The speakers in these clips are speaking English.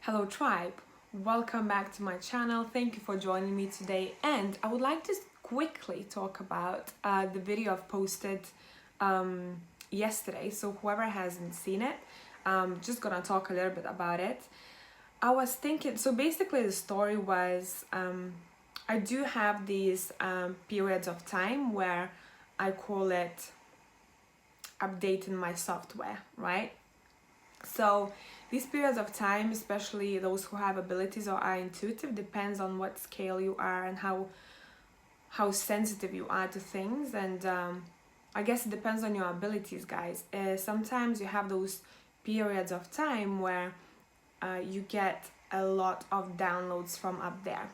Hello tribe, welcome back to my channel. Thank you for joining me today, and I would like to quickly talk about the video I've posted yesterday. So whoever hasn't seen it, just gonna talk a little bit about it. I was thinking, so basically the story was I do have these periods of time where I call it updating my software, right? So these periods of time, especially those who have abilities or are intuitive, depends on what scale you are and how sensitive you are to things. And I guess it depends on your abilities, guys. Sometimes you have those periods of time where you get a lot of downloads from up there.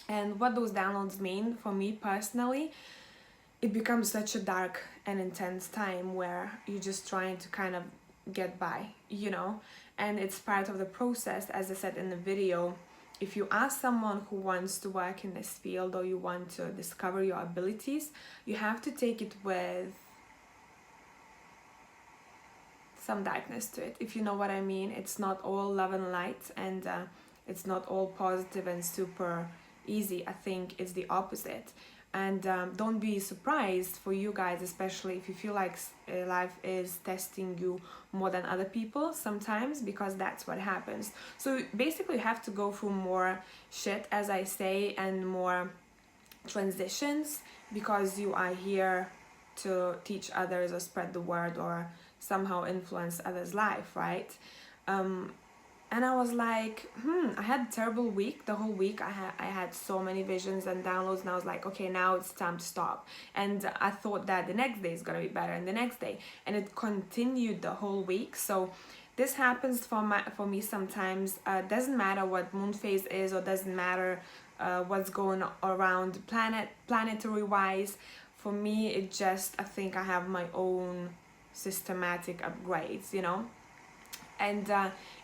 And what those downloads mean for me personally, it becomes such a dark and intense time where you're just trying to kind of get by, and it's part of the process. As I said in the video, if you ask someone who wants to work in this field or you want to discover your abilities, you have to take it with some darkness to it, if you know what I mean. It's not all love and light, and it's not all positive and super easy. I think it's the opposite. And don't be surprised for you guys, especially if you feel like life is testing you more than other people sometimes, because that's what happens. So basically you have to go through more shit, as I say, and more transitions, because you are here to teach others or spread the word or somehow influence others' life, right? And I was like, I had a terrible week. The whole week I had so many visions and downloads, and I was like, okay, now it's time to stop. And I thought that the next day is gonna be better, and the next day, and it continued the whole week. So this happens for me sometimes. Doesn't matter what moon phase is, or doesn't matter what's going around planetary wise. For me, it just, I think I have my own systematic upgrades, and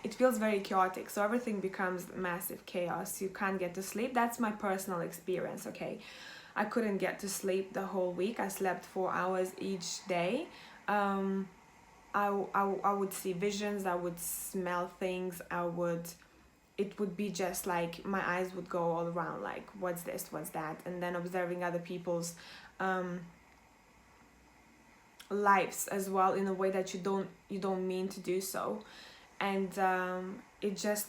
it feels very chaotic, so everything becomes massive chaos. You can't get to sleep. That's my personal experience. Okay, I couldn't get to sleep the whole week. I slept 4 hours each day. I would see visions, I would smell things, it would be just like my eyes would go all around, like what's this, what's that, and then observing other people's lives as well, in a way that you don't mean to do so. And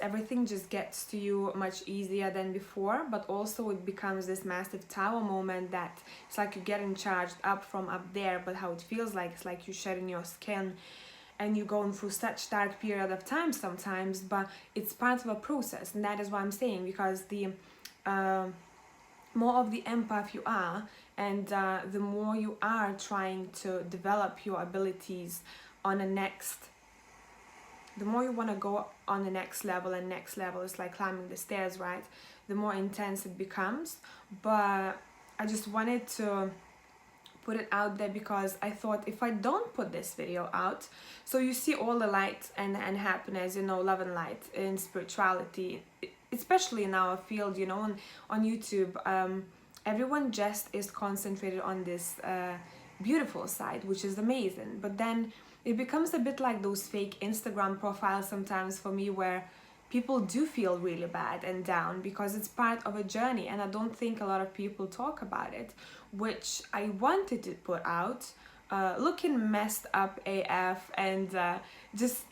everything just gets to you much easier than before, but also it becomes this massive tower moment that it's like you're getting charged up from up there. But how it feels like, it's like you're shedding your skin and you're going through such dark period of time sometimes, but it's part of a process. And that is what I'm saying, because the more of the empath you are, and the more you are trying to develop your abilities on the more you want to go on the next level, and next level is like climbing the stairs, right? The more intense it becomes. But I just wanted to put it out there, because I thought, if I don't put this video out, so you see all the light and happiness, love and light in spirituality, especially in our field, on YouTube, everyone just is concentrated on this beautiful side, which is amazing. But then it becomes a bit like those fake Instagram profiles sometimes for me, where people do feel really bad and down, because it's part of a journey, and I don't think a lot of people talk about it, which I wanted to put out, looking messed up AF, and just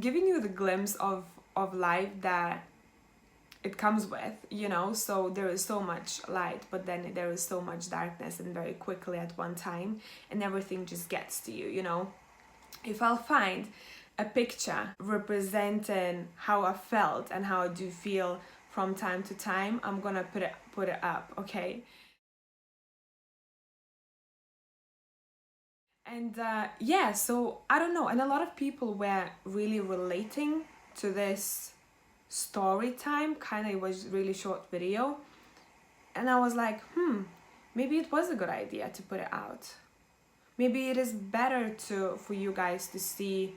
giving you the glimpse of life that it comes with, so there is so much light, but then there is so much darkness, and very quickly at one time, and everything just gets to you. If I'll find a picture representing how I felt and how I do feel from time to time, I'm gonna put it up, okay? And yeah, so I don't know, and a lot of people were really relating to this story time. Kind of, it was really short video, and I was like, maybe it was a good idea to put it out. Maybe it is better for you guys to see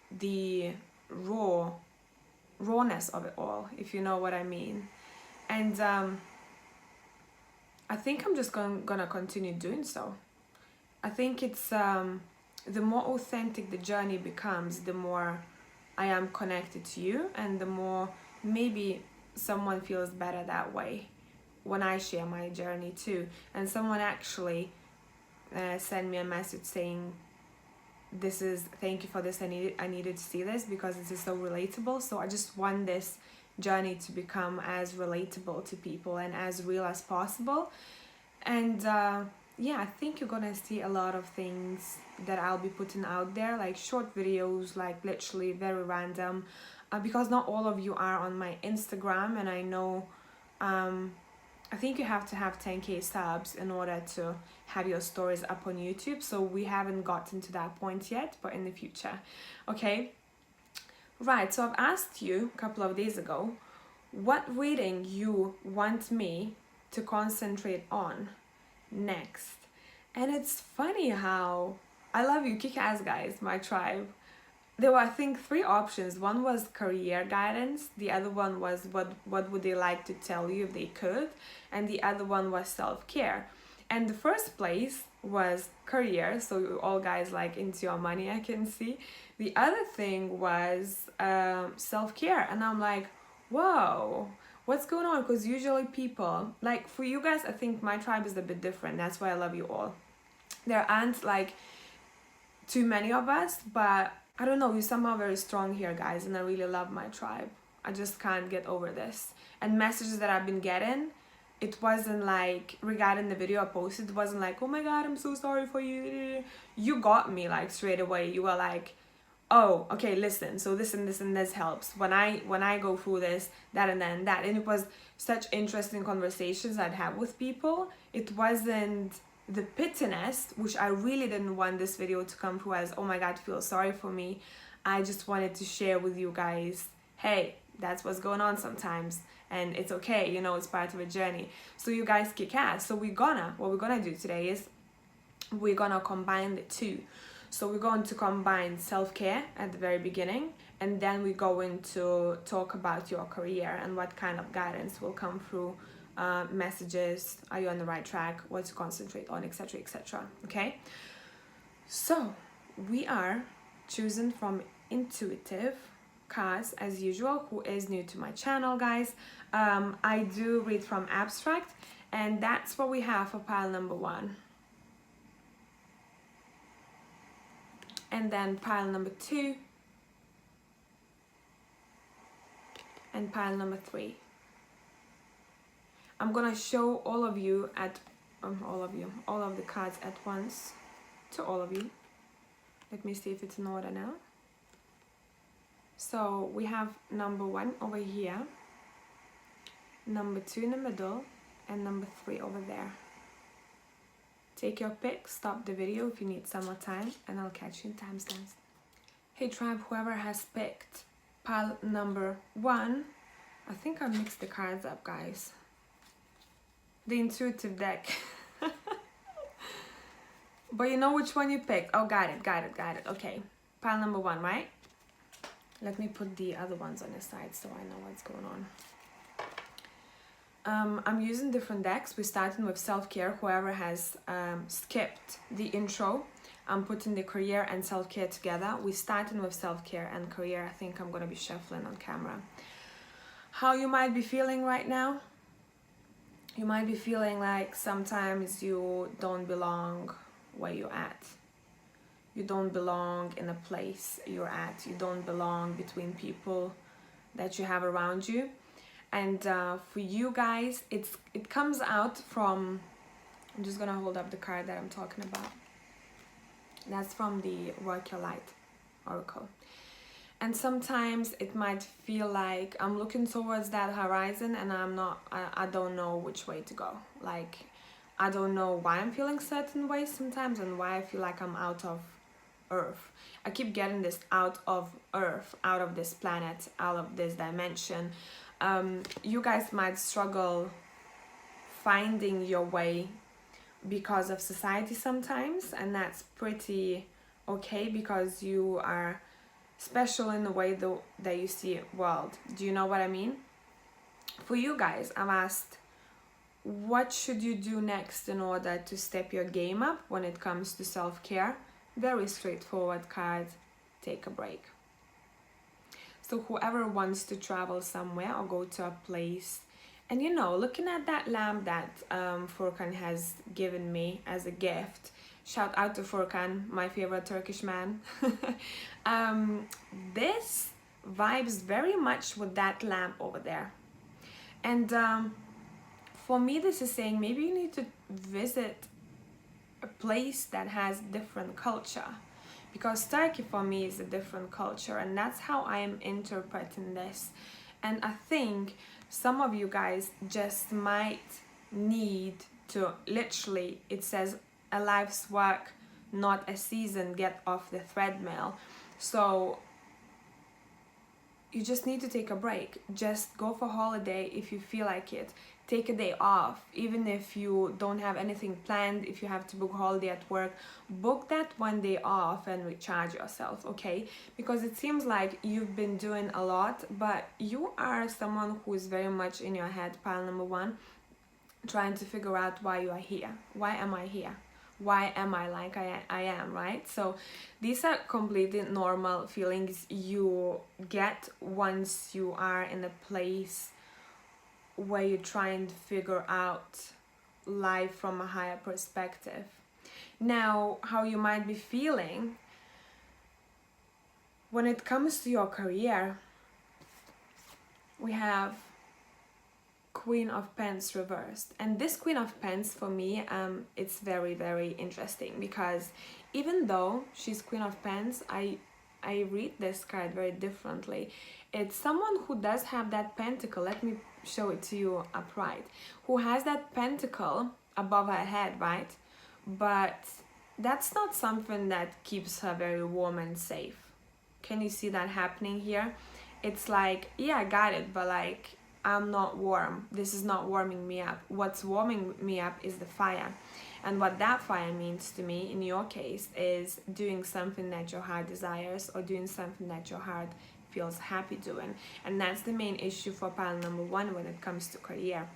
the rawness of it all, if you know what I mean. And I think I'm just gonna continue doing so. I think it's the more authentic the journey becomes, the more I am connected to you, and the more maybe someone feels better that way when I share my journey too. And someone actually sent me a message saying, thank you for this, I needed to see this because this is so relatable. So I just want this journey to become as relatable to people and as real as possible. And yeah, I think you're gonna see a lot of things that I'll be putting out there, like short videos, like literally very random, because not all of you are on my Instagram, and I know I think you have to have 10k subs in order to have your stories up on YouTube. So we haven't gotten to that point yet, but in the future. Okay, right, so I've asked you a couple of days ago what reading you want me to concentrate on next. And it's funny how I love you, kick-ass guys, my tribe. There were, I think, 3 options. One was career guidance, the other one was what would they like to tell you if they could, and the other one was self-care. And the first place was career, so you all guys like into your money, I can see. The other thing was self-care, and I'm like, whoa, what's going on? Because usually people, like for you guys, I think my tribe is a bit different. That's why I love you all. There aren't like too many of us, but I don't know, you're somehow very strong here, guys, and I really love my tribe. I just can't get over this. And messages that I've been getting, it wasn't like, regarding the video I posted, it wasn't like, oh my god, I'm so sorry for you. You got me like straight away. You were like, oh, okay, listen, so this and this and this helps. When I go through this, that and then that. And it was such interesting conversations I'd have with people. It wasn't the pittiness, which I really didn't want this video to come through as, oh my god, feel sorry for me. I just wanted to share with you guys, hey, that's what's going on sometimes, and it's okay, you know, it's part of a journey. So you guys kick ass. So what we're gonna do today is we're gonna combine the two. So we're going to combine self-care at the very beginning, and then we're going to talk about your career and what kind of guidance will come through, messages, are you on the right track, what to concentrate on, etc, etc. Okay, so we are choosing from intuitive cards as usual. Who is new to my channel, guys, I do read from abstract, and that's what we have for pile number 1. And then pile number 2, and pile number 3. I'm gonna show all of you all of the cards at once to all of you. Let me see if it's in order now. So we have number 1 over here, number 2 in the middle, and number 3 over there. Take your pick, stop the video if you need some more time, and I'll catch you in timestamps. Hey tribe, whoever has picked pile number 1, I think I mixed the cards up, guys. The intuitive deck. But you know which one you picked. Oh, got it. Okay, pile number 1, right? Let me put the other ones on the side so I know what's going on. I'm using different decks. We're starting with self-care. Whoever has skipped the intro, I'm putting the career and self-care together. We're starting with self-care and career. I think I'm gonna be shuffling on camera. How you might be feeling right now? You might be feeling like sometimes you don't belong where you're at. You don't belong in a place you're at. You don't belong between people that you have around you. And for you guys, it comes out from, I'm just gonna hold up the card that I'm talking about. That's from the Work Your Light Oracle. And sometimes it might feel like I'm looking towards that horizon and I don't know which way to go. Like, I don't know why I'm feeling certain ways sometimes and why I feel like I'm out of Earth. I keep getting this out of Earth, out of this planet, out of this dimension. You guys might struggle finding your way because of society sometimes, and that's pretty okay because you are special in the way that you see the world. Do you know what I mean? For you guys, I've asked, what should you do next in order to step your game up when it comes to self-care? Very straightforward card, take a break. So whoever wants to travel somewhere or go to a place, and you know, looking at that lamp that Furkan has given me as a gift, shout out to Furkan, my favorite Turkish man. This vibes very much with that lamp over there. And for me, this is saying maybe you need to visit a place that has different culture, because Turkey for me is a different culture, and that's how I am interpreting this. And I think some of you guys just might need to, literally, it says a life's work, not a season, get off the treadmill. So you just need to take a break. Just go for holiday if you feel like it. Take a day off, even if you don't have anything planned. If you have to book holiday at work, book that one day off and recharge yourself, okay? Because it seems like you've been doing a lot, but you are someone who is very much in your head, pile number one, trying to figure out why you are here. Why am I here? Why am I like I am, right? So these are completely normal feelings you get once you are in a place where you're trying to figure out life from a higher perspective. Now, how you might be feeling when it comes to your career, we have Queen of Pens reversed, and this Queen of Pens for me, it's very, very interesting, because even though she's Queen of Pens, I read this card very differently. It's someone who does have that pentacle. Let me show it to you upright. Who has that pentacle above her head, right? But that's not something that keeps her very warm and safe. Can you see that happening here? It's like, yeah, I got it, but like, I'm not warm. This is not warming me up. What's warming me up is the fire. And what that fire means to me, in your case, is doing something that your heart desires, or doing something that your heart feels happy doing. And that's the main issue for pile number one when it comes to career.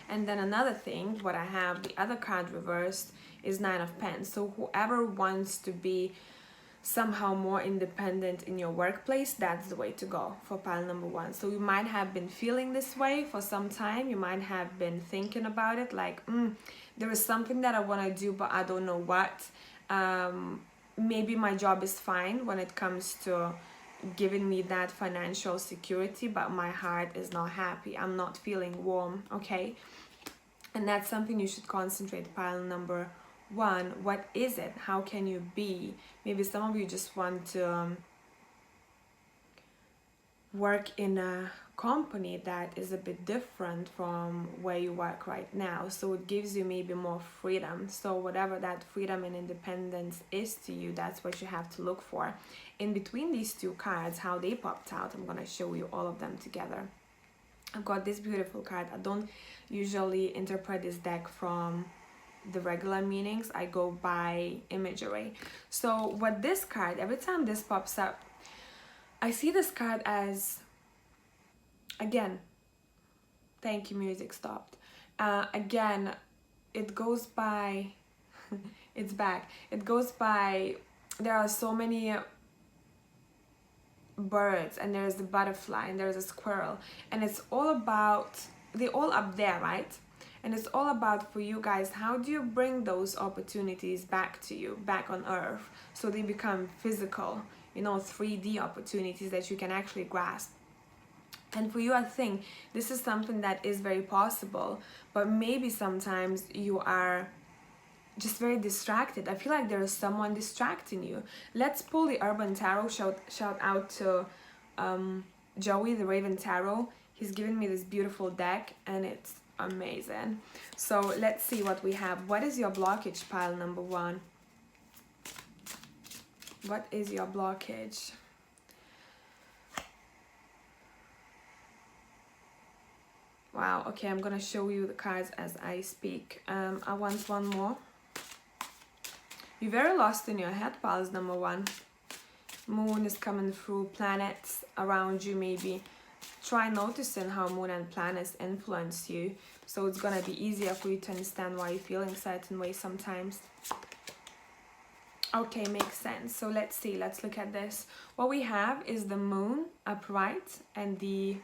And then another thing, what I have, the other card reversed, is Nine of Pens. So whoever wants to be somehow more independent in your workplace, that's the way to go for pile number one. So you might have been feeling this way for some time. You might have been thinking about it, like, there is something that I want to do, but I don't know what. Maybe my job is fine when it comes to giving me that financial security, but my heart is not happy. I'm not feeling warm, okay? And that's something you should concentrate, pile number one. What is it? How can you be? Maybe some of you just want to work in a company that is a bit different from where you work right now, so it gives you maybe more freedom. So whatever that freedom and independence is to you, that's what you have to look for. In between these two cards, how they popped out, I'm gonna show you all of them together. I've got this beautiful card. I don't usually interpret this deck from the regular meanings. I go by imagery. So what this card, every time this pops up, I see this card as, again, thank you, music stopped. Again, it goes by, it's back. It goes by, there are so many birds, and there's the butterfly, and there's a squirrel, and it's all about, they're all up there, right? And it's all about, for you guys, how do you bring those opportunities back to you, back on earth, so they become physical, you know, 3D opportunities that you can actually grasp. And for you, I think this is something that is very possible, but maybe sometimes you are just very distracted. I feel like there is someone distracting you. Let's pull the Urban Tarot. Shout out to Joey, the Raven Tarot. He's given me this beautiful deck, and it's amazing. So let's see what we have. What is your blockage, pile number one? What is your blockage? Wow, okay, I'm gonna show you the cards as I speak. I want one more. You're very lost in your head, piles number one. Moon is coming through, planets around you maybe. Try noticing how moon and planets influence you, so it's gonna be easier for you to understand why you're feeling certain ways sometimes. Okay, makes sense. So let's see, let's look at this. What we have is the moon upright and the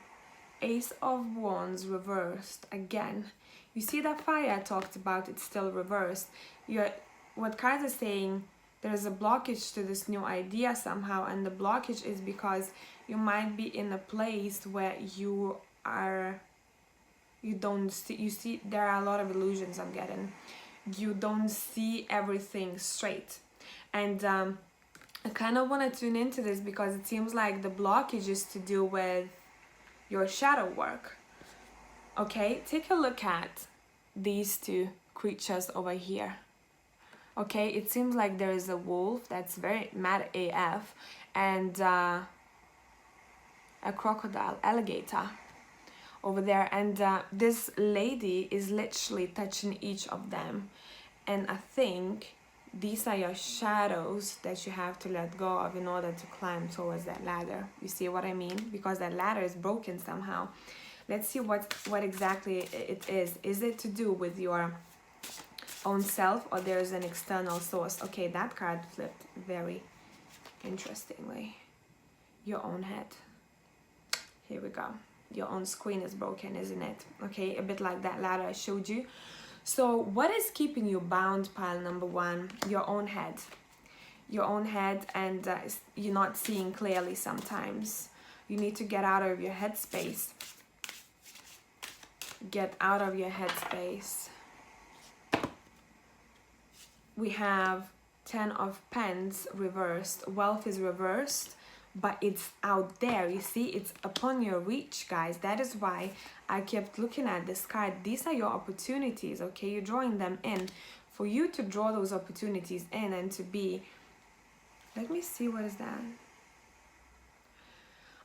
Ace of Wands reversed again. You see that fire I talked about, it's still reversed. What cards are saying, there's a blockage to this new idea somehow, and the blockage is because you might be in a place where you don't see, you see, there are a lot of illusions I'm getting. You don't see everything straight. And I kind of want to tune into this because it seems like the blockage is to do with your shadow work. Okay, take a look at these two creatures over here. Okay, it seems like there is a wolf that's very mad AF and a crocodile, alligator over there, and this lady is literally touching each of them, and I think these are your shadows that you have to let go of in order to climb towards that ladder. You see what I mean? Because that ladder is broken somehow. Let's see what exactly it is. Is it to do with your own self, or there's an external source? Okay, that card flipped very interestingly. Your own head. Here we go. Your own screen is broken, isn't it? Okay, a bit like that ladder I showed you. So what is keeping you bound, pile number one? Your own head. Your own head, and you're not seeing clearly sometimes. You need to get out of your headspace. Get out of your headspace. We have 10 of Pens reversed. Wealth is reversed, but it's out there. You see, it's upon your reach, guys. That is why I kept looking at this card. These are your opportunities, okay? You're drawing them in. For you to draw those opportunities in and to be... Let me see, what is that?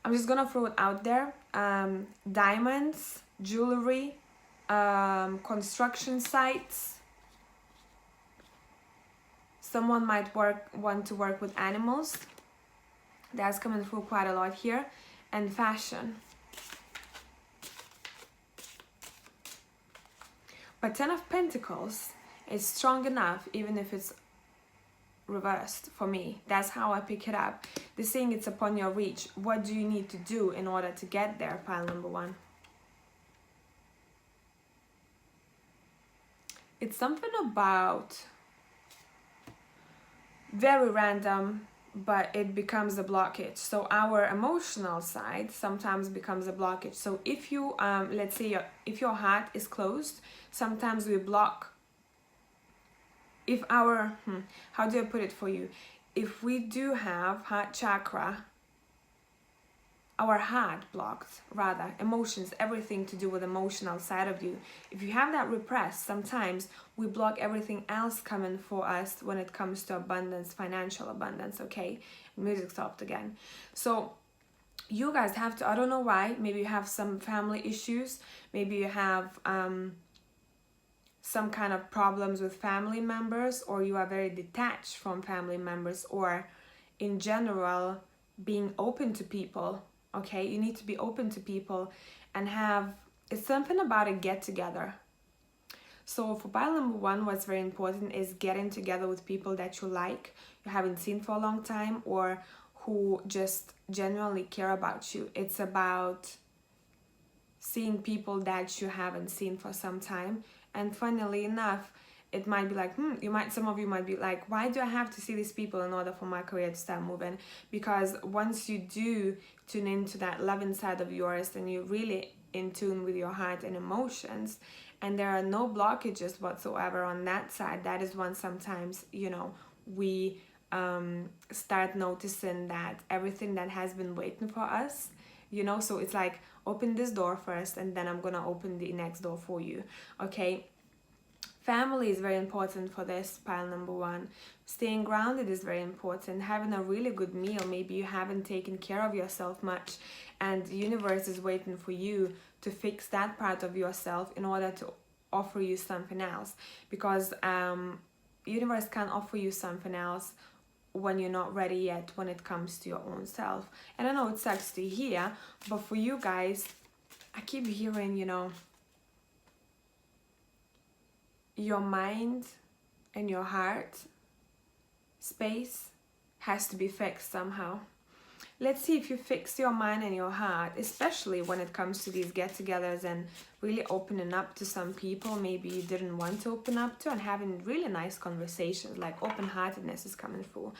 I'm just gonna throw it out there. Diamonds, jewelry, construction sites. Someone might want to work with animals. That's coming through quite a lot here. And fashion. But 10 of Pentacles is strong enough, even if it's reversed for me. That's how I pick it up. They're saying it's upon your reach. What do you need to do in order to get there, pile number one? It's something about very random, but it becomes a blockage. So our emotional side sometimes becomes a blockage. So if you let's say if your heart is closed, sometimes we block. If our how do I put it for you? If we do have heart chakra, our heart blocked, rather, emotions, everything to do with emotional side of you. If you have that repressed, sometimes we block everything else coming for us when it comes to abundance, financial abundance, okay? Music stopped again. So you guys have to, I don't know why, maybe you have some family issues, maybe you have some kind of problems with family members, or you are very detached from family members, or in general, being open to people. Okay, you need to be open to people and have, it's something about a get together. So for pile number one, what's very important is getting together with people that you like, you haven't seen for a long time, or who just genuinely care about you. It's about seeing people that you haven't seen for some time. And funnily enough, it might be like, some of you might be like, why do I have to see these people in order for my career to start moving? Because once you do tune into that loving side of yours, then you're really in tune with your heart and emotions, and there are no blockages whatsoever on that side. That is when sometimes, you know, we start noticing that everything that has been waiting for us, you know, so it's like, open this door first, and then I'm gonna open the next door for you, okay? Family is very important for this pile number one. Staying grounded is very important. Having a really good meal. Maybe you haven't taken care of yourself much, and the universe is waiting for you to fix that part of yourself in order to offer you something else. Because universe can't offer you something else when you're not ready yet when it comes to your own self. And I know it sucks to hear, but for you guys, I keep hearing, you know, your mind and your heart space has to be fixed somehow. Let's see if you fix your mind and your heart, especially when it comes to these get-togethers and really opening up to some people maybe you didn't want to open up to, and having really nice conversations, like open-heartedness is coming through.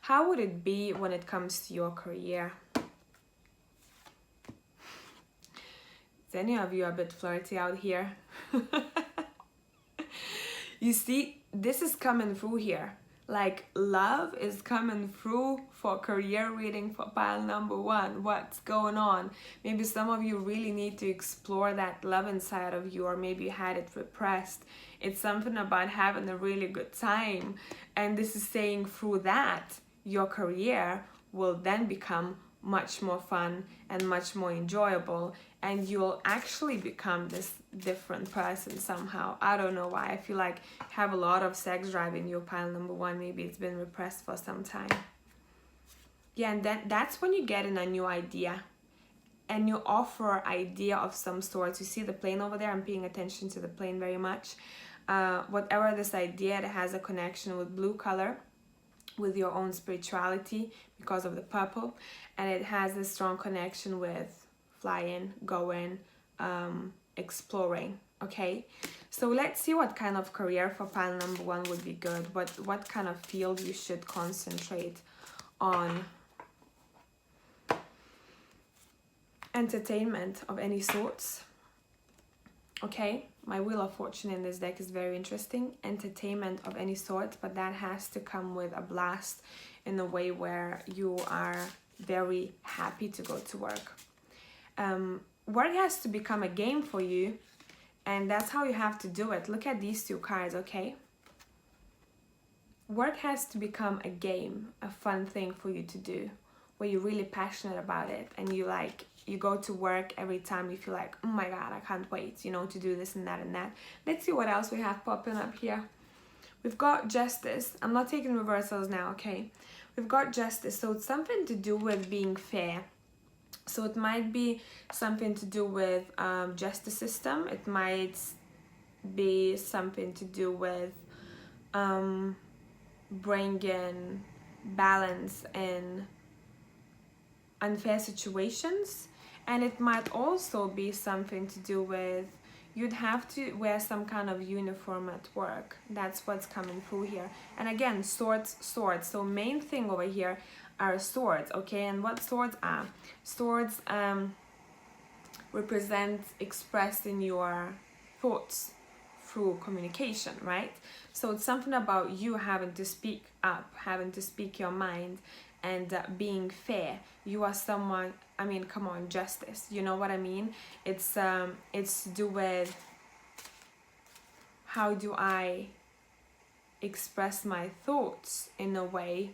How would it be when it comes to your career? Is any of you a bit flirty out here? You see, this is coming through here. Like, love is coming through for career reading for pile number one. What's going on? Maybe some of you really need to explore that love inside of you, or maybe you had it repressed. It's something about having a really good time. And this is saying through that, your career will then become much more fun and much more enjoyable, and you'll actually become this different person somehow. I don't know why. I feel like you have a lot of sex drive in your pile number one. Maybe it's been repressed for some time. Yeah, and that's when you get in a new idea and you offer idea of some sort. You see the plane over there? I'm paying attention to the plane very much. Whatever this idea that has a connection with blue color, with your own spirituality because of the purple, and it has a strong connection with flying, going, exploring. Okay, so let's see what kind of career for pile number one would be good. What kind of field you should concentrate on. Entertainment of any sorts. Okay, my Wheel of Fortune in this deck is very interesting. Entertainment of any sort, but that has to come with a blast in a way where you are very happy to go to work. Work has to become a game for you, and that's how you have to do it. Look at these two cards, okay? Work has to become a game, a fun thing for you to do, where you're really passionate about it, and you go to work every time you feel like, oh my god, I can't wait, to do this and that and that. Let's see what else we have popping up here. We've got Justice. I'm not taking reversals now, okay? We've got Justice, so it's something to do with being fair. So it might be something to do with justice system. It might be something to do with bringing balance in unfair situations. And it might also be something to do with you'd have to wear some kind of uniform at work. That's what's coming through here. And again, swords. So main thing over here are swords, okay? And what swords are? Swords represent expressing your thoughts through communication, right? So it's something about you having to speak up, having to speak your mind, and being fair. You are someone, come on, justice, you know what I mean? It's to do with how do I express my thoughts in a way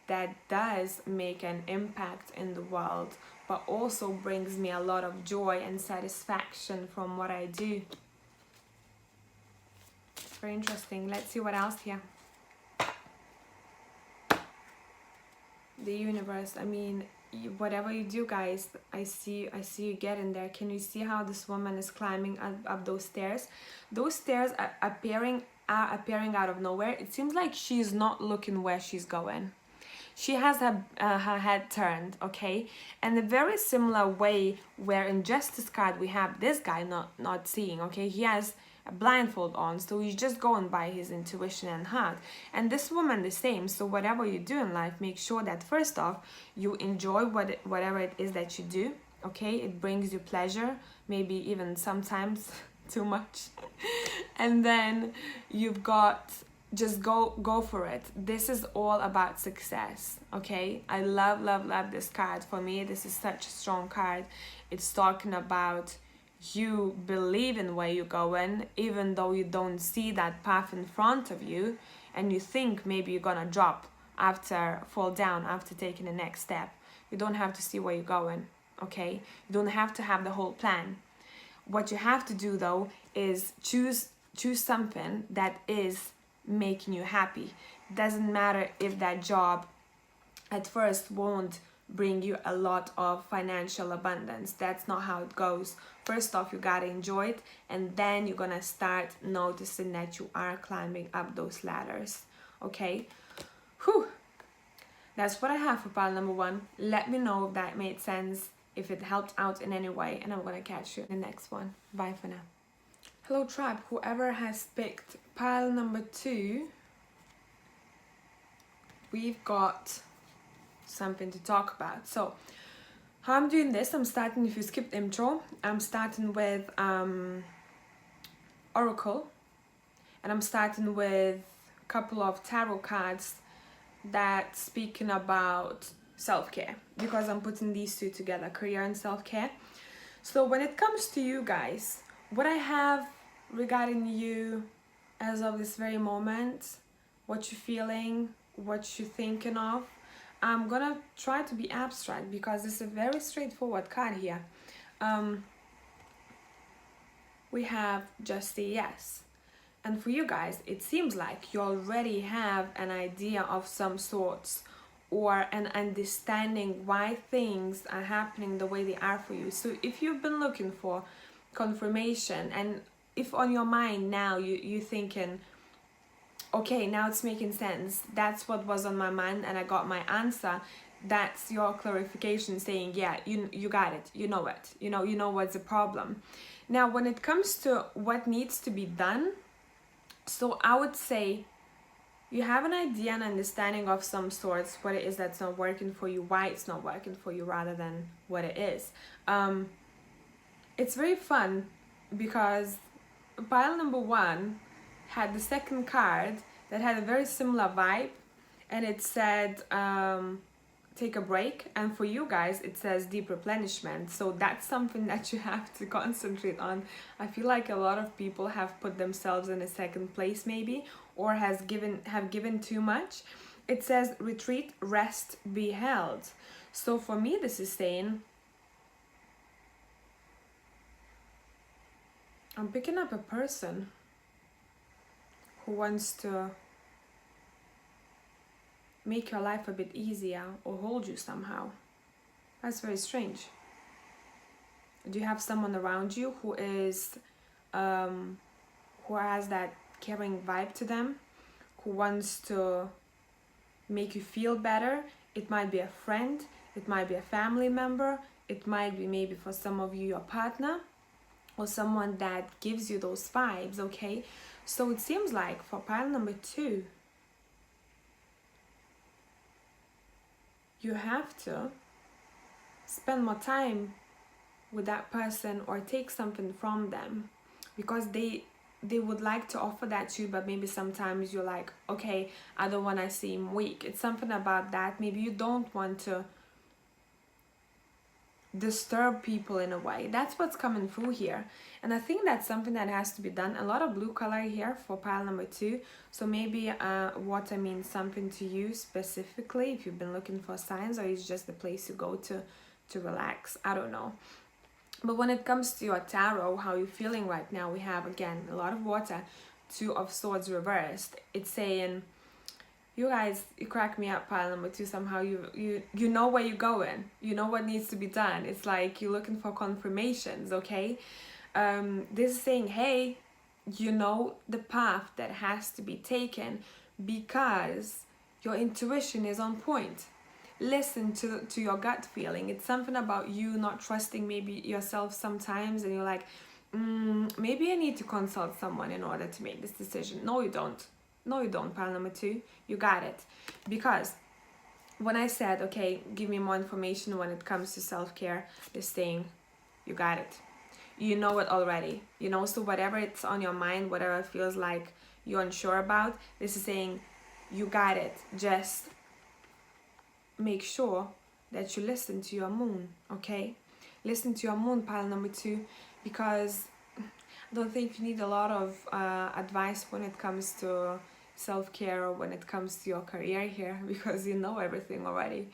that does make an impact in the world, but also brings me a lot of joy and satisfaction from what I do. Very interesting. Let's see what else here. The universe, whatever you do, guys, I see you getting there. Can you see how this woman is climbing up those stairs? Those stairs are appearing out of nowhere. It seems like she's not looking where she's going. She has her head turned, okay? And a very similar way where in Justice card we have this guy not seeing, okay? He has a blindfold on, so he's just going by his intuition and heart. And this woman the same. So whatever you do in life, make sure that first off you enjoy whatever it is that you do, okay? It brings you pleasure, maybe even sometimes too much. And then you've got, just go for it. This is all about success, okay? I love this card. For me, this is such a strong card. It's talking about you believe in where you're going, even though you don't see that path in front of you, and you think maybe you're gonna fall down after taking the next step. You don't have to see where you're going, okay? You don't have to have the whole plan. What you have to do though is choose something that is making you happy. Doesn't matter if that job at first won't bring you a lot of financial abundance. That's not how it goes. First off, you gotta enjoy it, and then you're gonna start noticing that you are climbing up those ladders, okay? Whew, That's what I have for pile number 1. Let me know if that made sense, if it helped out in any way, and I'm gonna catch you in the next one. Bye for now. Hello tribe, whoever has picked pile number 2, we've got something to talk about. So how I'm doing this, I'm starting, if you skipped intro, I'm starting with Oracle, and I'm starting with a couple of tarot cards that speaking about self-care, because I'm putting these two together, career and self-care. So when it comes to you guys, what I have regarding you as of this very moment, what you're feeling, what you're thinking of, I'm gonna try to be abstract because it's a very straightforward card here. We have just say yes. And for you guys, it seems like you already have an idea of some sorts or an understanding why things are happening the way they are for you. So if you've been looking for confirmation, and if on your mind now you're thinking, okay, now it's making sense, that's what was on my mind and I got my answer, that's your clarification saying, yeah, you got it, you know it, you know what's the problem. Now when it comes to what needs to be done, so I would say you have an idea and understanding of some sorts, what it is that's not working for you, why it's not working for you, rather than what it is. It's very fun because pile number 1 had the second card that had a very similar vibe, and it said take a break, and for you guys it says deep replenishment. So that's something that you have to concentrate on. I feel like a lot of people have put themselves in a second place maybe, or have given too much. It says retreat, rest, be held. So for me this is saying I'm picking up a person who wants to make your life a bit easier or hold you somehow. That's very strange. Do you have someone around you who is who has that caring vibe to them, who wants to make you feel better? It might be a friend, it might be a family member, it might be maybe for some of you your partner, or someone that gives you those vibes, okay? So it seems like for pile number 2, you have to spend more time with that person or take something from them, because they would like to offer that to you, but maybe sometimes you're like, okay, I don't want to seem weak. It's something about that. Maybe you don't want to disturb people in a way. That's what's coming through here, and I think that's something that has to be done. A lot of blue color here for pile number 2, so maybe water means something to you specifically if you've been looking for signs, or it's just the place you go to relax. I don't know. But when it comes to your tarot, how you're feeling right now, we have again a lot of water, 2 of swords reversed. It's saying, you guys, you crack me up, pile number 2. Somehow you know where you're going, you know what needs to be done. It's like you're looking for confirmations, okay? This is saying, hey, you know the path that has to be taken because your intuition is on point. Listen to your gut feeling. It's something about you not trusting maybe yourself sometimes, and you're like, maybe I need to consult someone in order to make this decision. No, you don't. No, you don't, pile number 2. You got it. Because when I said, okay, give me more information when it comes to self-care, this thing, you got it. You know it already. You know, so whatever it's on your mind, whatever feels like you're unsure about, this is saying, you got it. Just make sure that you listen to your moon, okay? Listen to your moon, pile number 2, because I don't think you need a lot of advice when it comes to self-care or when it comes to your career here, because you know everything already.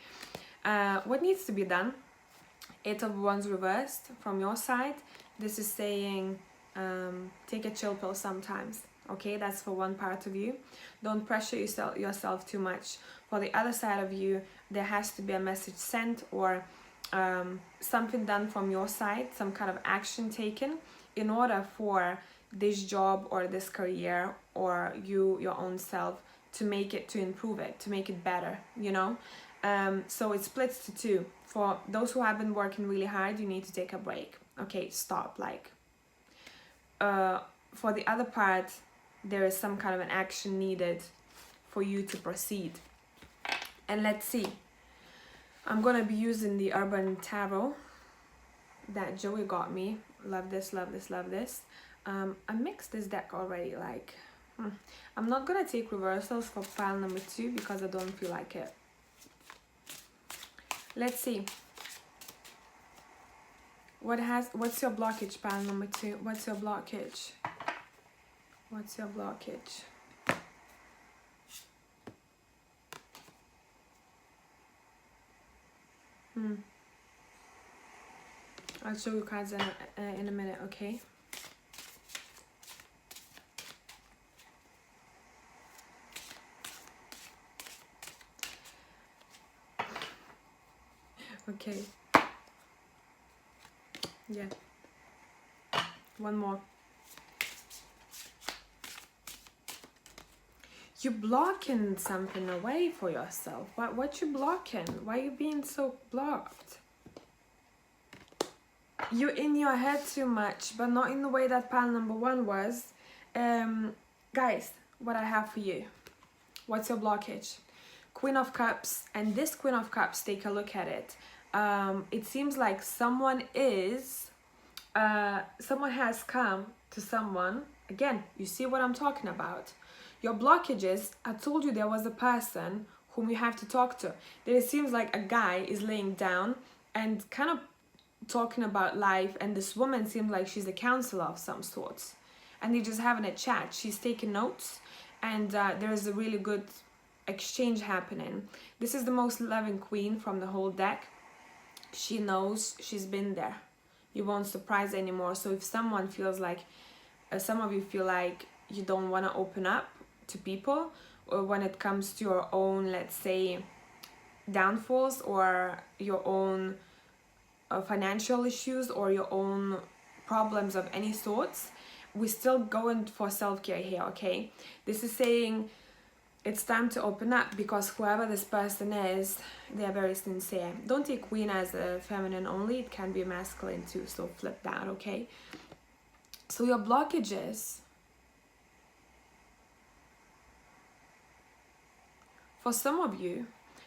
What needs to be done? 8 of Wands reversed from your side. This is saying take a chill pill sometimes, okay? That's for one part of you. Don't pressure yourself too much. For the other side of you, there has to be a message sent, or something done from your side, some kind of action taken in order for this job or this career or your own self to make it, to improve it, to make it better, you know? So it splits to two. For those who have been working really hard, you need to take a break. Okay, stop. Like, for the other part, there is some kind of an action needed for you to proceed. And let's see. I'm gonna be using the Urban Tarot that Joey got me. Love this, love this, love this. I mixed this deck already. Like, I'm not gonna take reversals for pile number 2 because I don't feel like it. Let's see. What's your blockage, pile number 2? What's your blockage? What's your blockage? I'll show you cards in a minute, okay? Okay. Yeah. One more. You're blocking something away for yourself. What you blocking? Why are you being so blocked? You're in your head too much, but not in the way that pile number 1 was. Guys, what I have for you. What's your blockage? Queen of Cups, and this Queen of Cups, take a look at it. It seems like someone has come to someone. Again, you see what I'm talking about. Your blockages, I told you there was a person whom you have to talk to. Then it seems like a guy is laying down and kind of talking about life, and this woman seems like she's a counselor of some sorts. And they're just having a chat. She's taking notes, and there's a really good exchange happening. This is the most loving queen from the whole deck. She knows, she's been there. You won't surprise anymore. So if someone feels like, some of you feel like you don't want to open up to people, or when it comes to your own, let's say, downfalls, or your own financial issues, or your own problems of any sorts, we're still going for self-care here, okay? This is saying it's time to open up, because whoever this person is, they are very sincere. Don't take queen as a feminine only, it can be masculine too, so flip that, okay? So your blockages, for some of you,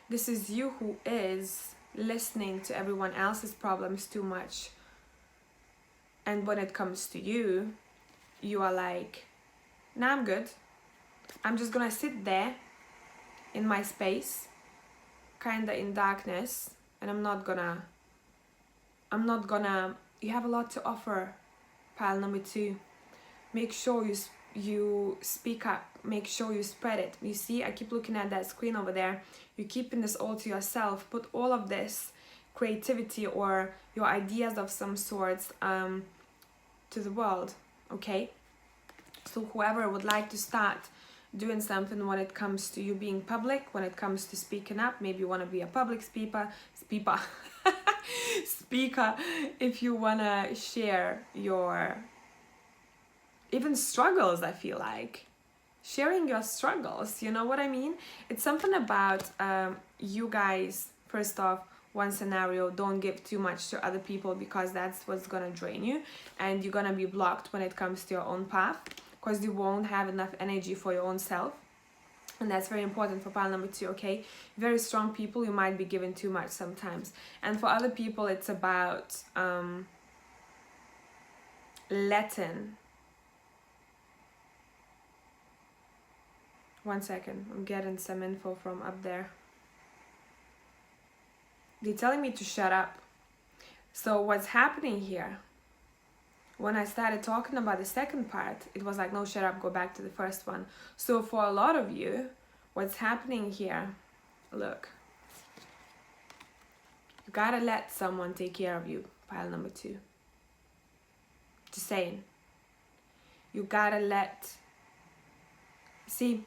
this is you who is listening to everyone else's problems too much. And when it comes to you, you are like, nah, I'm good. I'm just gonna sit there in my space, kinda in darkness, and I'm not gonna, you have a lot to offer, pile number 2. Make sure you speak up, make sure you spread it. You see, I keep looking at that screen over there. You're keeping this all to yourself. Put all of this creativity or your ideas of some sorts to the world, okay? So whoever would like to start doing something when it comes to you being public, when it comes to speaking up, maybe you want to be a public speaker, if you want to share your even struggles, I feel like sharing your struggles, you know what I mean? It's something about you guys. First off, one scenario, don't give too much to other people, because that's what's gonna drain you, and you're gonna be blocked when it comes to your own path, because you won't have enough energy for your own self. And that's very important for pile number 2, okay? Very strong people, you might be giving too much sometimes. And for other people, it's about letting. One second, I'm getting some info from up there. They're telling me to shut up. So what's happening here? When I started talking about the second part, it was like, no, shut up, go back to the first one. So for a lot of you, what's happening here, look. You gotta let someone take care of you, pile number 2. Just saying. You gotta let, see,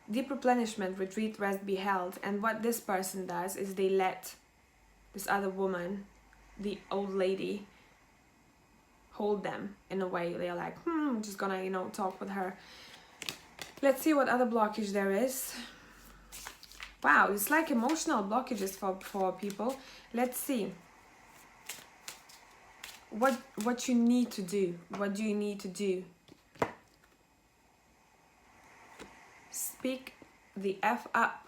deep replenishment, retreat, rest, be held. And what this person does is they let this other woman, the old lady, hold them in a way. They're like, I'm just gonna, you know, talk with her. Let's see what other blockage there is. Wow, it's like emotional blockages for people. Let's see. What you need to do. What do you need to do? Speak the F up.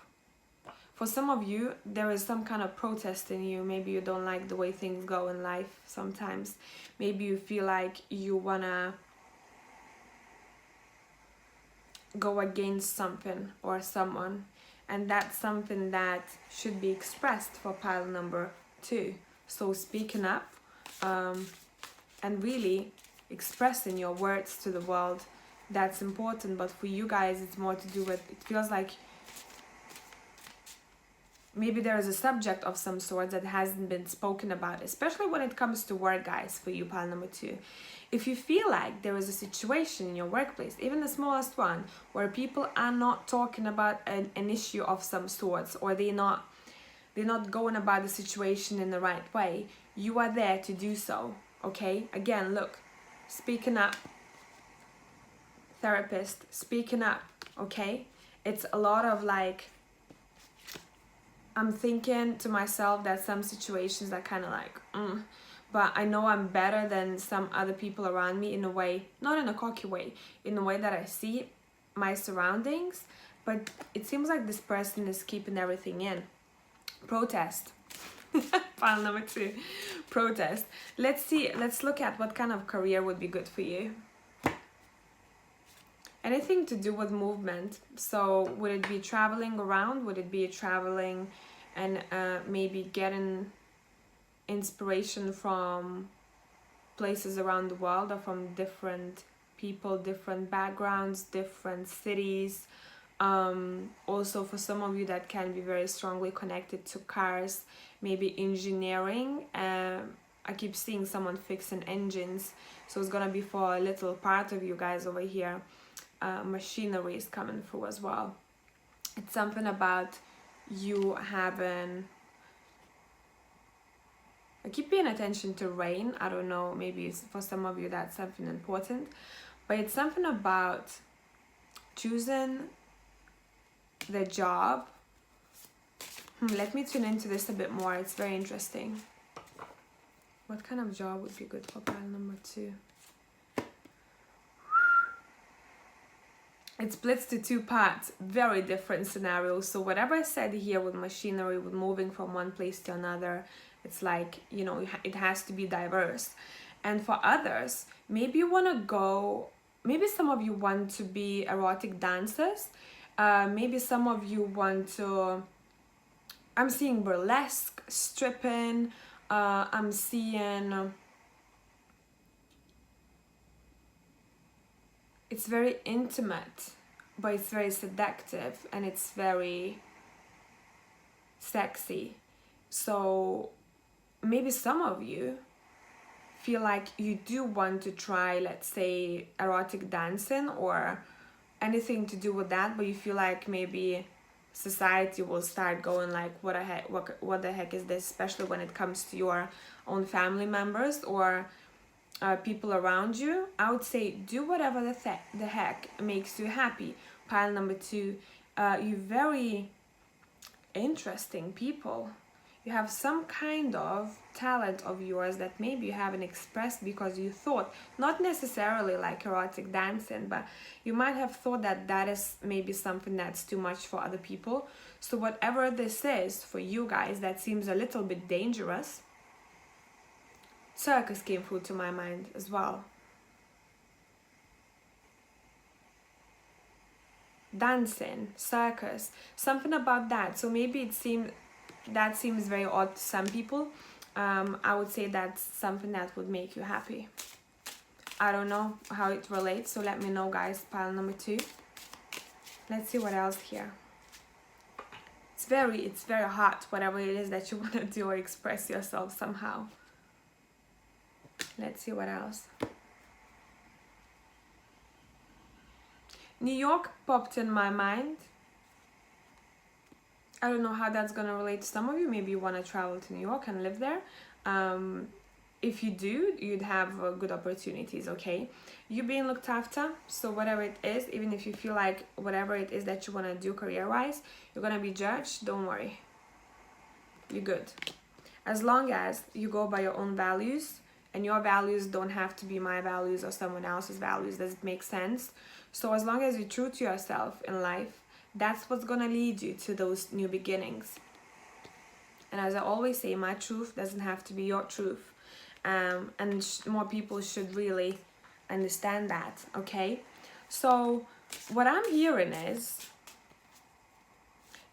For some of you, there is some kind of protest in you. Maybe you don't like the way things go in life sometimes. Maybe you feel like you wanna go against something or someone. And that's something that should be expressed for pile number 2. So speaking up and really expressing your words to the world, that's important. But for you guys, it's more to do with, it feels like maybe there is a subject of some sort that hasn't been spoken about, especially when it comes to work, guys, for you, pile number 2. If you feel like there is a situation in your workplace, even the smallest one, where people are not talking about an issue of some sorts, or they're not going about the situation in the right way, you are there to do so, okay? Again, look, speaking up, therapist, speaking up, okay? It's a lot of like, I'm thinking to myself that some situations are kind of like, but I know I'm better than some other people around me in a way, not in a cocky way, in a way that I see my surroundings, but it seems like this person is keeping everything in. Protest. File number 2, protest. Let's see, let's look at what kind of career would be good for you. Anything to do with movement. So would it be traveling around? Would it be traveling and maybe getting inspiration from places around the world, or from different people, different backgrounds, different cities? Also for some of you that can be very strongly connected to cars, maybe engineering. I keep seeing someone fixing engines, so it's gonna be for a little part of you guys over here. Machinery is coming through as well. It's something about you having, I keep paying attention to rain. I don't know, maybe it's, for some of you that's something important, but it's something about choosing the job. Let me tune into this a bit more. It's very interesting. What kind of job would be good for pile number 2? It splits to 2 parts, very different scenarios. So whatever I said here with machinery, with moving from one place to another, it's like, you know, it has to be diverse. And for others, maybe you want to go, maybe some of you want to be erotic dancers. Maybe some of you want to, I'm seeing burlesque, stripping, I'm seeing, it's very intimate, but it's very seductive, and it's very sexy. So maybe some of you feel like you do want to try, let's say, erotic dancing or anything to do with that, but you feel like maybe society will start going like, what the heck is this, especially when it comes to your own family members or people around you. I would say do whatever the heck makes you happy. Pile number 2, you're very interesting people. You have some kind of talent of yours that maybe you haven't expressed because you thought, not necessarily like erotic dancing, but you might have thought that that is maybe something that's too much for other people. So whatever this is for you guys that seems a little bit dangerous, circus came through to my mind as well. Dancing, circus, something about that. So maybe that seems very odd to some people. I would say that's something that would make you happy. I don't know how it relates, so let me know, guys. Pile number 2. Let's see what else here. It's very hot, whatever it is that you want to do or express yourself somehow. Let's see what else. New York popped in my mind. I don't know how that's gonna relate to some of you. Maybe you want to travel to New York and live there. if you do, you'd have good opportunities, okay? You being looked after, so whatever it is, even if you feel like whatever it is that you want to do career-wise, you're going to be judged, don't worry. You're good. As long as you go by your own values, and your values don't have to be my values or someone else's values. Does it make sense? So as long as you're true to yourself in life, that's what's going to lead you to those new beginnings. And as I always say, my truth doesn't have to be your truth. And more people should really understand that, okay? So what I'm hearing is,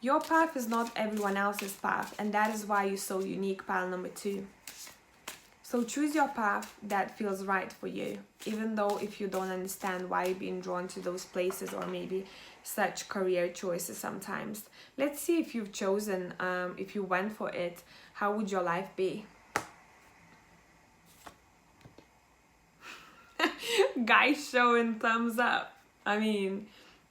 your path is not everyone else's path, and that is why you're so unique, pile number 2. So choose your path that feels right for you, even though if you don't understand why you're being drawn to those places or maybe such career choices sometimes. Let's see if you've chosen, if you went for it, how would your life be? Guys showing thumbs up. I mean,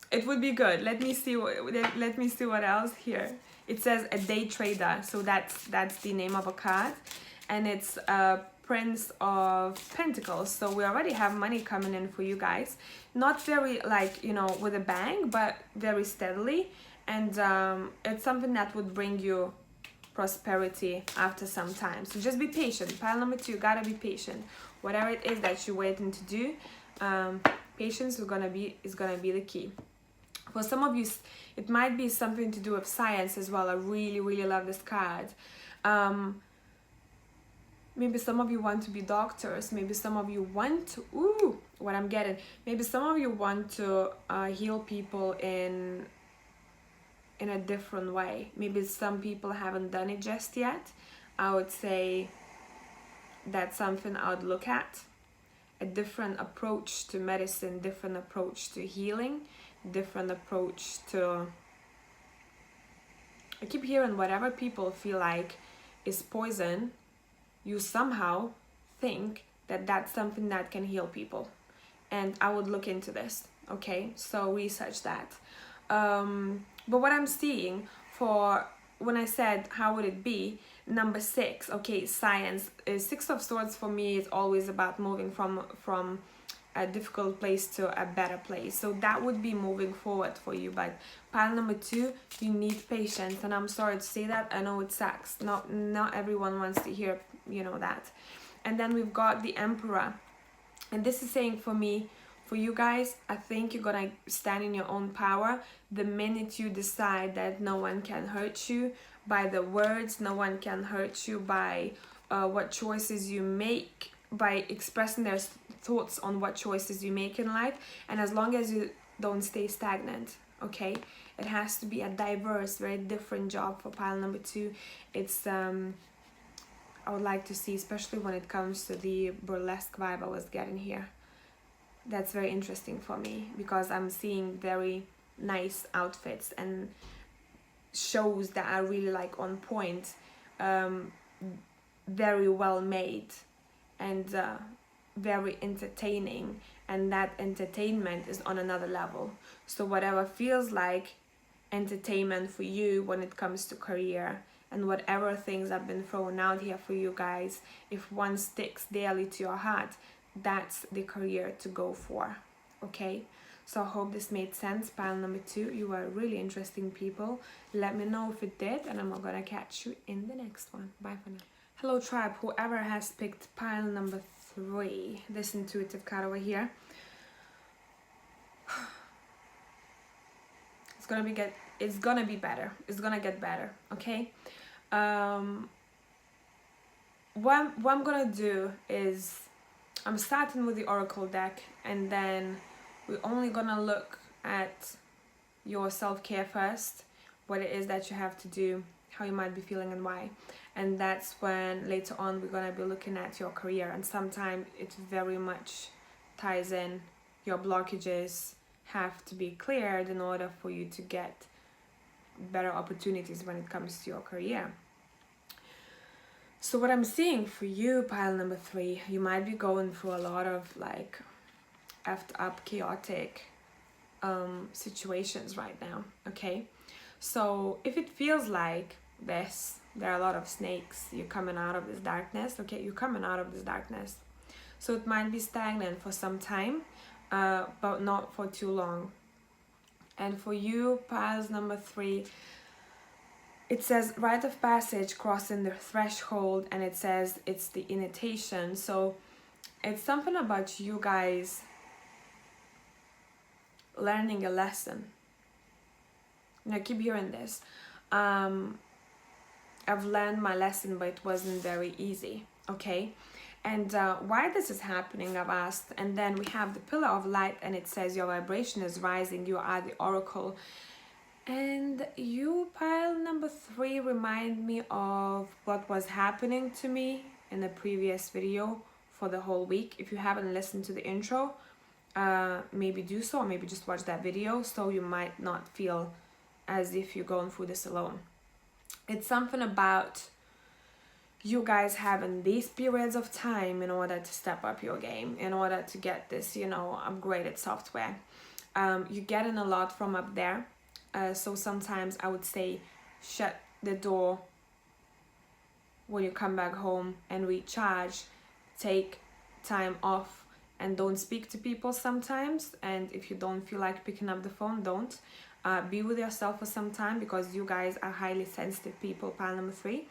it would be good. Let me see what else here. It says a day trader, so that's the name of a card, and it's Prince of Pentacles. So we already have money coming in for you guys, not very like, you know, with a bang, but very steadily, and it's something that would bring you prosperity after some time. So just be patient. Pile number 2, you gotta be patient. Whatever it is that you're waiting to do, patience is gonna be the key. For some of you, it might be something to do with science as well. I really love this card. Maybe some of you want to be doctors. Maybe some of you want to, what I'm getting. Maybe some of you want to heal people in a different way. Maybe some people haven't done it just yet. I would say that's something I would look at. A different approach to medicine, different approach to healing, different approach to... I keep hearing whatever people feel like is poison, you somehow think that that's something that can heal people. And I would look into this, okay? So research that. But what I'm seeing for when I said how would it be, number 6, okay, science. 6 of Swords for me is always about moving from a difficult place to a better place. So that would be moving forward for you. But pile number 2, you need patience. And I'm sorry to say that. I know it sucks. Not everyone wants to hear, you know, that. And then we've got the Emperor. And this is saying for me, for you guys, I think you're gonna stand in your own power the minute you decide that no one can hurt you by the words, no one can hurt you by what choices you make, by expressing their thoughts on what choices you make in life. And as long as you don't stay stagnant, okay? It has to be a diverse, very different job for pile number 2. It's I would like to see, especially when it comes to the burlesque vibe I was getting here. That's very interesting for me because I'm seeing very nice outfits and shows that are really like on point, very well made and very entertaining, and that entertainment is on another level. So whatever feels like entertainment for you when it comes to career, and whatever things have been thrown out here for you guys, if one sticks dearly to your heart, that's the career to go for, okay? So I hope this made sense. Pile number 2, you were really interesting people. Let me know if it did, and I'm gonna catch you in the next one. Bye for now. Hello tribe, whoever has picked pile number 3, this intuitive card over here. It's gonna be better. It's gonna get better, okay? What I'm gonna do is I'm starting with the Oracle deck, and then we're only gonna look at your self-care first, what it is that you have to do, how you might be feeling and why. And that's when later on we're gonna be looking at your career, and sometimes it very much ties in. Your blockages have to be cleared in order for you to get better opportunities when it comes to your career. So what I'm seeing for you, pile number 3, you might be going through a lot of like effed up, chaotic situations right now, okay? So if it feels like this, There are a lot of snakes. You're coming out of this darkness. Okay, you're coming out of this darkness. So it might be stagnant for some time, but not for too long. And for you, piles number 3, it says rite of passage, crossing the threshold, and it says it's the initiation. So it's something about you guys learning a lesson. I keep hearing this. I've learned my lesson, but it wasn't very easy. Okay. And why this is happening, I've asked. And then we have the pillar of light, and it says your vibration is rising. You are the oracle. And you, pile number 3, remind me of what was happening to me in the previous video for the whole week. If you haven't listened to the intro, maybe do so, or maybe just watch that video, so you might not feel as if you're going through this alone. It's something about you guys having these periods of time in order to step up your game, in order to get this, upgraded software. You're getting a lot from up there. So sometimes I would say shut the door when you come back home and recharge. Take time off and don't speak to people sometimes. And if you don't feel like picking up the phone, don't. Be with yourself for some time, because you guys are highly sensitive people, pile number 3.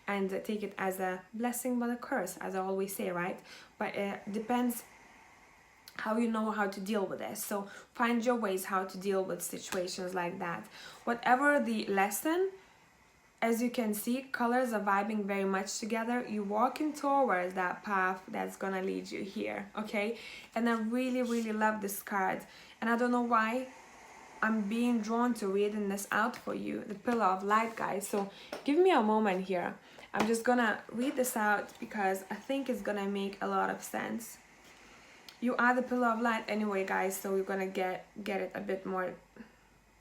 And take it as a blessing but a curse, as I always say, right? But it depends how you know how to deal with this. So find your ways how to deal with situations like that. Whatever the lesson, as you can see, colors are vibing very much together. You're walking towards that path that's gonna lead you here, okay? And I really, really love this card. And I don't know why I'm being drawn to reading this out for you, the pillar of light, guys. So give me a moment here. I'm just gonna read this out because I think it's gonna make a lot of sense. You are the pillar of light anyway, guys, so you're gonna get it a bit more.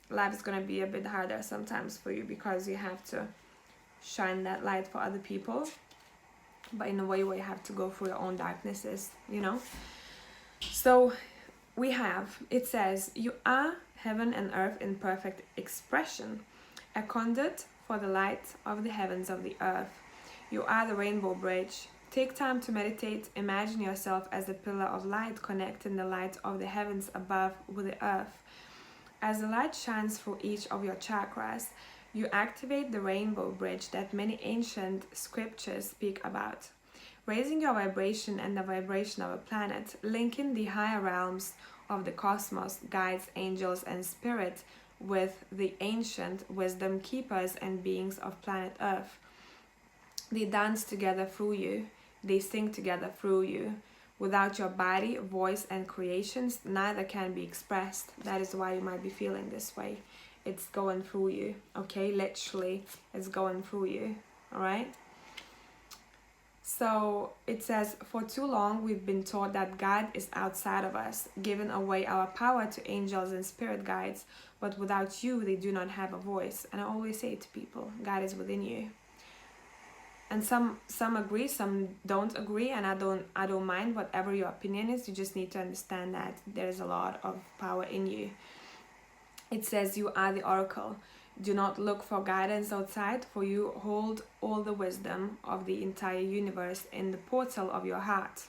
Life is gonna be a bit harder sometimes for you, because you have to shine that light for other people, but in a way where you have to go through your own darknesses, So it says, you are heaven and earth in perfect expression, a conduit for the light of the heavens of the earth. You are the rainbow bridge. Take time to meditate. Imagine yourself as a pillar of light, connecting the light of the heavens above with the earth. As the light shines through each of your chakras, you activate the rainbow bridge that many ancient scriptures speak about. Raising your vibration and the vibration of a planet, linking the higher realms of the cosmos, guides, angels, and spirit with the ancient wisdom keepers and beings of planet Earth. They dance together through you. They sing together through you. Without your body, voice, and creations, neither can be expressed. That is why you might be feeling this way. It's going through you, okay? Literally, it's going through you, all right? So it says, for too long we've been taught that God is outside of us, giving away our power to angels and spirit guides, but without you, they do not have a voice. And I always say to people, God is within you. And some agree, some don't agree, and I don't mind whatever your opinion is. You just need to understand that there's a lot of power in you. It says, you are the oracle. Do not look for guidance outside, for you hold all the wisdom of the entire universe in the portal of your heart.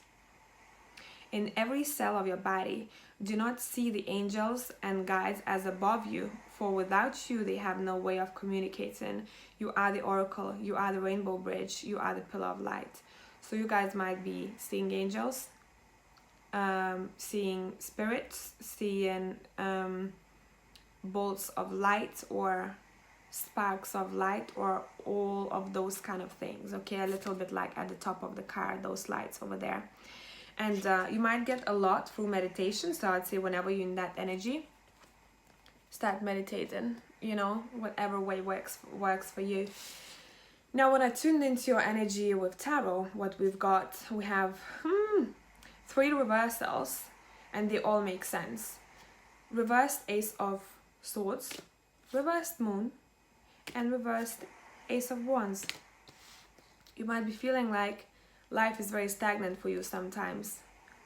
In every cell of your body, do not see the angels and guides as above you, for without you they have no way of communicating. You are the oracle, you are the rainbow bridge, you are the pillar of light. So you guys might be seeing angels, seeing spirits, seeing bolts of light or sparks of light, or all of those kind of things, okay? A little bit like at the top of the car, those lights over there. And you might get a lot through meditation. So I'd say whenever you're in that energy, start meditating, whatever way works for you. Now, when I tuned into your energy with tarot, what we have 3 reversals, and they all make sense. Reversed Ace of Swords, reversed Moon, and reversed Ace of Wands. You might be feeling like life is very stagnant for you sometimes,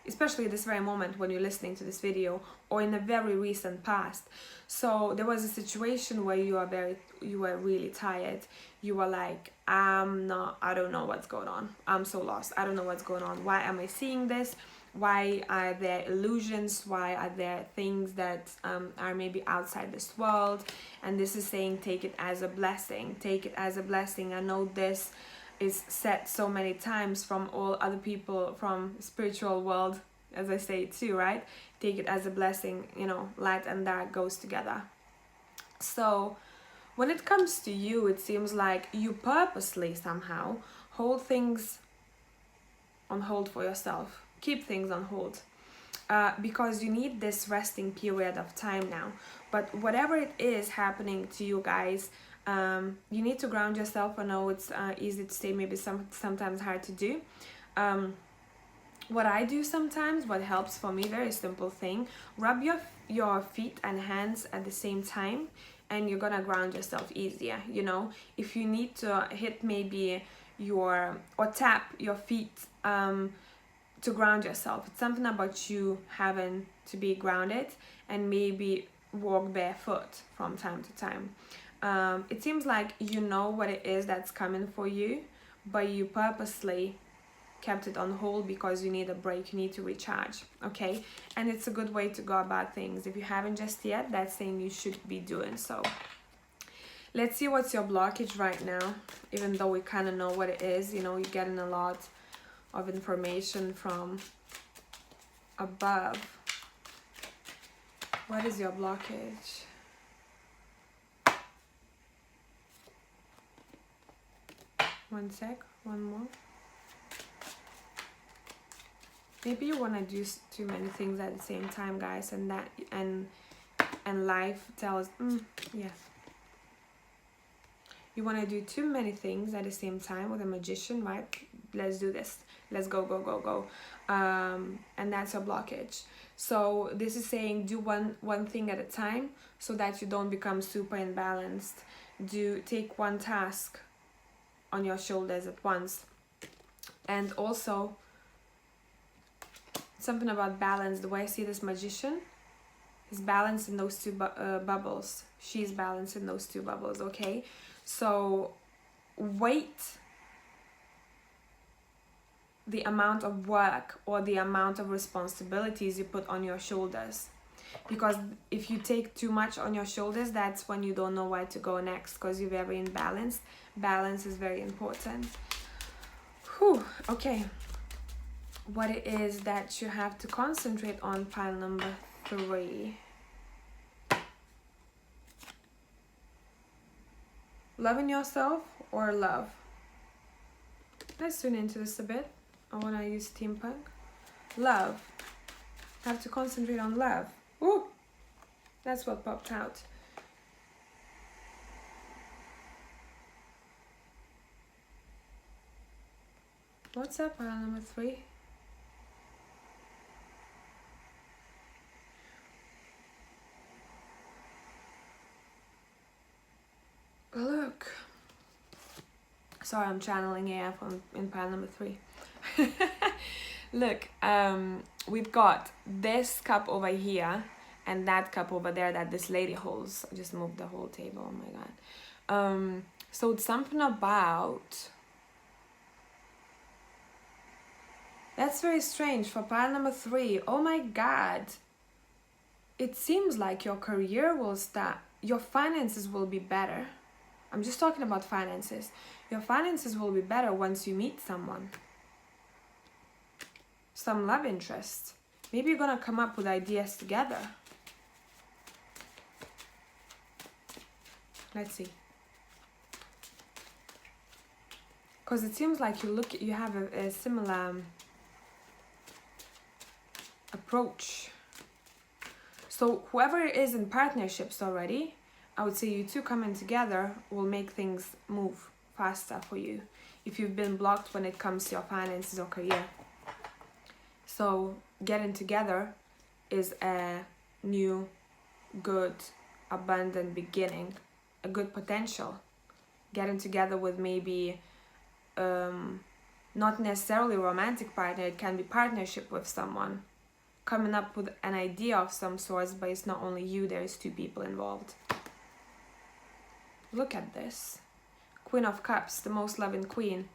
especially this very moment when you're listening to this video, or in the very recent past. So there was a situation where you were really tired. You were like, I don't know what's going on. I'm so lost. I don't know what's going on. Why am I seeing this? Why are there illusions? Why are there things that are maybe outside this world? And this is saying, take it as a blessing. Take it as a blessing. I know this is said so many times from all other people from spiritual world, as I say too, right? Take it as a blessing, you know, light and dark goes together. So when it comes to you, it seems like you purposely somehow hold things on hold for yourself. Keep things on hold. Because you need this resting period of time now. But whatever it is happening to you guys, you need to ground yourself. I know it's easy to say, maybe sometimes hard to do. What I do sometimes, what helps for me, very simple thing, rub your feet and hands at the same time, and you're gonna ground yourself easier. You know, if you need to hit maybe or tap your feet to ground yourself, it's something about you having to be grounded, and maybe walk barefoot from time to time. It seems like you know what it is that's coming for you, but you purposely kept it on hold because you need a break, you need to recharge, okay? And it's a good way to go about things. If you haven't just yet, that's saying you should be doing so. Let's see what's your blockage right now, even though we kind of know what it is. You know, you're getting a lot of information from above. What is your blockage? One sec, one more. Maybe you want to do too many things at the same time, guys, and life tells, yes. You want to do too many things at the same time with a magician, right? Let's do this. Let's go, go, go, go. And that's a blockage. So this is saying do one thing at a time so that you don't become super imbalanced. Take one task on your shoulders at once. And also something about balance. The way I see this magician is balanced in those two bubbles. She's balanced in those two bubbles, okay? So weight the amount of work or the amount of responsibilities you put on your shoulders, because if you take too much on your shoulders, that's when you don't know where to go next, because you're very imbalanced. Balance is very important. Whew, okay. What it is that you have to concentrate on, pile number 3. Loving yourself or love? Let's tune into this a bit. I want to use steampunk. Love. Have to concentrate on love. Ooh, that's what popped out. What's up, pile number 3? Look. Sorry, I'm channeling AF in pile number 3. Look, we've got this cup over here and that cup over there that this lady holds. I just moved the whole table, oh my god. So it's something about... That's very strange for pile number 3. Oh my god. It seems like your career will start, your finances will be better. I'm just talking about finances. Your finances will be better once you meet someone. Some love interest. Maybe you're gonna come up with ideas together. Let's see. Because it seems like you have a similar approach. So whoever is in partnerships already, I would say you two coming together will make things move faster for you if you've been blocked when it comes to your finances or career. So getting together is a new, good, abundant beginning, a good potential. Getting together with maybe not necessarily romantic partner, it can be partnership with someone, coming up with an idea of some sorts, but it's not only you, there's two people involved. Look at this. Queen of Cups, the most loving queen.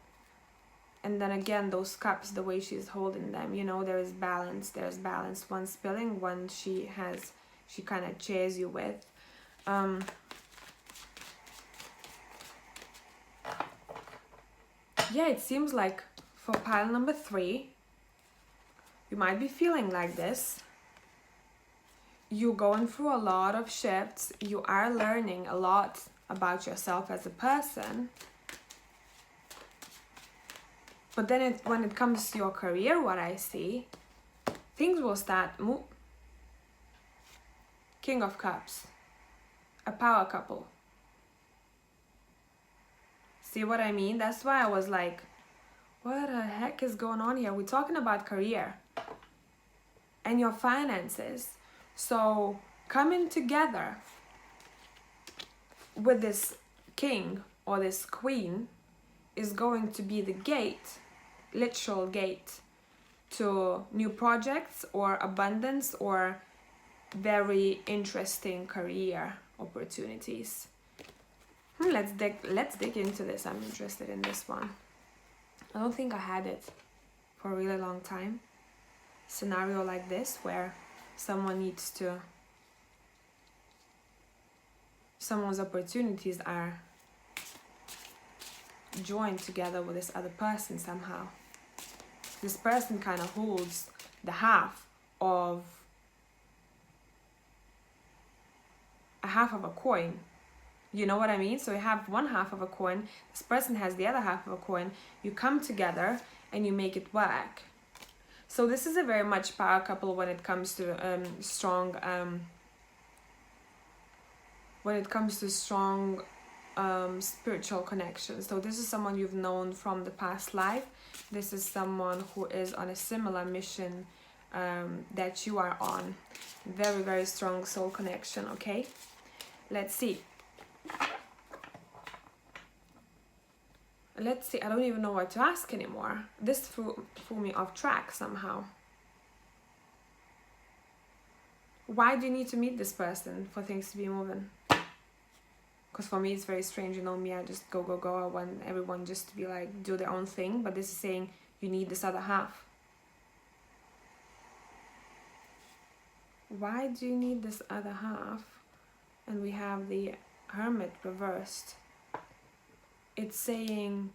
And then again, those cups, the way she's holding them, you know, there is balance. There's balance. One spilling, one she kind of cheers you with. Yeah, it seems like for pile number 3, you might be feeling like this. You're going through a lot of shifts. You are learning a lot about yourself as a person. But then when it comes to your career, what I see, things will start King of Cups, a power couple. See what I mean? That's why I was like, what the heck is going on here? We're talking about career and your finances. So coming together with this king or this queen is going to be the gate, literal gate, to new projects or abundance or very interesting career opportunities. Let's dig into this. I'm interested in this one. I don't think I had it for a really long time. Scenario like this where someone's opportunities are joined together with this other person somehow. This person kind of holds the half of a coin. You know what I mean? So you have one half of a coin, this person has the other half of a coin, you come together and you make it work. So this is a very much power couple when it comes to strong spiritual connections. So this is someone you've known from the past life. This is someone who is on a similar mission that you are on. Very, very strong soul connection, okay? Let's see. I don't even know what to ask anymore. This threw me off track somehow. Why do you need to meet this person for things to be moving? Because for me it's very strange, you know me, I just go. I want everyone just to be like, do their own thing. But this is saying you need this other half. Why do you need this other half? And we have the Hermit reversed. It's saying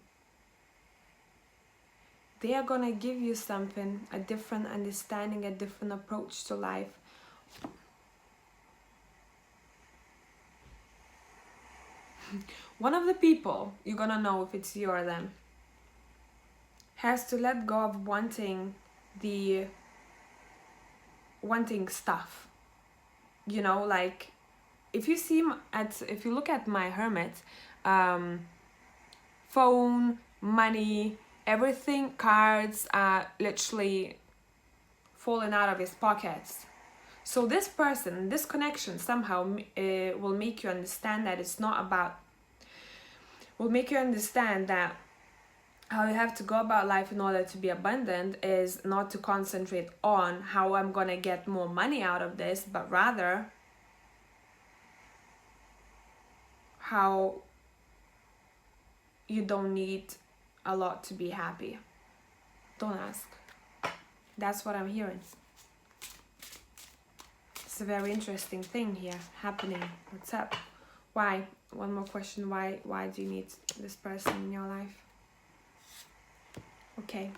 they are gonna give you something, a different understanding, a different approach to life. One of the people, you're gonna know if it's you or them, has to let go of wanting stuff. You know, like if you look at my Hermit, phone, money, everything, cards are literally falling out of his pockets. So this person, this connection somehow will make you understand that it's not about, will make you understand that how you have to go about life in order to be abundant is not to concentrate on how I'm gonna get more money out of this, but rather how you don't need a lot to be happy. Don't ask. That's what I'm hearing. It's a very interesting thing here happening. What's up? Why? One more question. Why do you need this person in your life? Okay.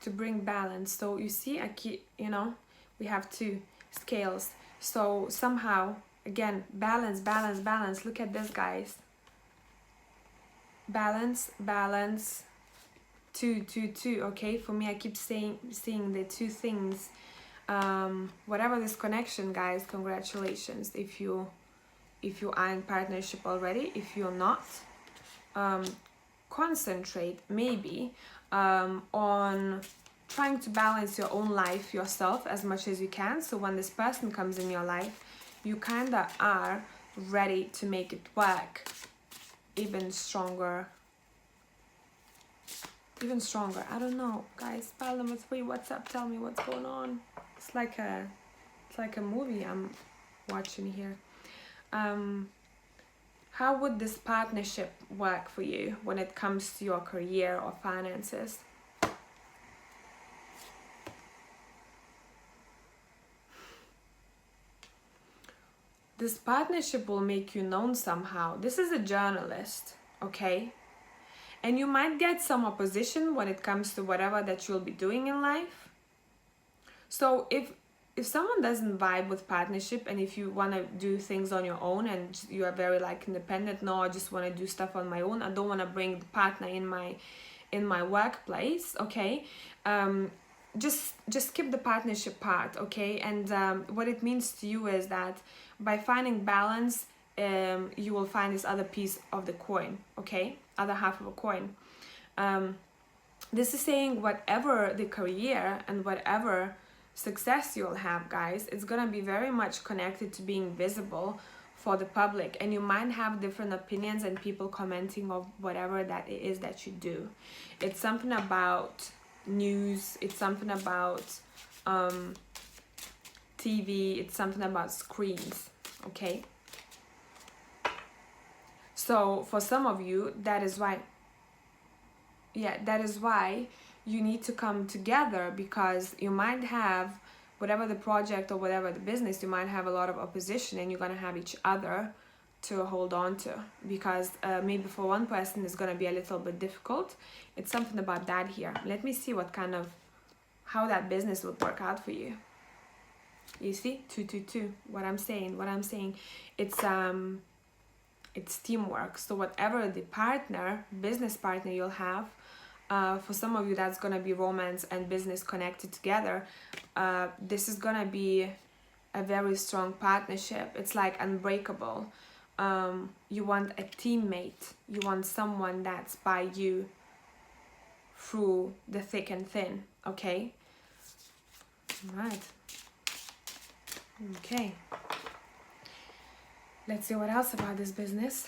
To bring balance. So you see, we have two scales. So somehow, again, balance. Look at this, guys. Balance. Two. Okay, for me, I keep seeing the two things. Whatever this connection, guys, congratulations. If you are in partnership already, if you're not, concentrate maybe on trying to balance your own life yourself as much as you can. So when this person comes in your life, you kind of are ready to make it work even stronger even stronger. I don't know, guys. Pile number 3, what's up? Tell me what's going on. It's like a movie I'm watching here. How would this partnership work for you when it comes to your career or finances? This partnership will make you known somehow. This is a journalist, okay? And you might get some opposition when it comes to whatever that you'll be doing in life. So if someone doesn't vibe with partnership, and if you want to do things on your own and you are very like independent, no, I just want to do stuff on my own, I don't want to bring the partner in my workplace, okay? Just skip the partnership part, okay? And what it means to you is that by finding balance, you will find this other piece of the coin, okay? Other half of a coin. This is saying whatever the career and whatever success you'll have, guys, it's gonna be very much connected to being visible for the public, and you might have different opinions and people commenting of whatever that it is that you do. It's something about news, it's something about TV, it's something about screens, okay? So for some of you, that is why you need to come together, because you might have, whatever the project or whatever the business, you might have a lot of opposition, and you're going to have each other to hold on to, because maybe for one person it's going to be a little bit difficult. It's something about that here. Let me see how that business would work out for you. You see, 222, what I'm saying, it's teamwork. So whatever the business partner you'll have, for some of you that's gonna be romance and business connected together. This is gonna be a very strong partnership. It's like unbreakable. You want a teammate. You want someone that's by you through the thick and thin, okay? Right. Okay. Let's see what else about this business.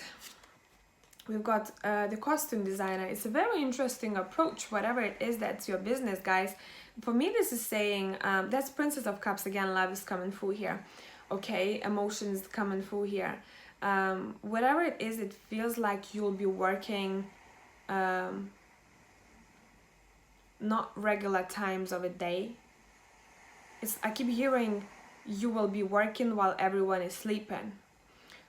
We've got the costume designer. It's a very interesting approach, whatever it is that's your business, guys. For me, this is saying, that's Princess of Cups again, love is coming through here. Okay, emotions coming through here. Whatever it is, it feels like you'll be working not regular times of a day. I keep hearing you will be working while everyone is sleeping.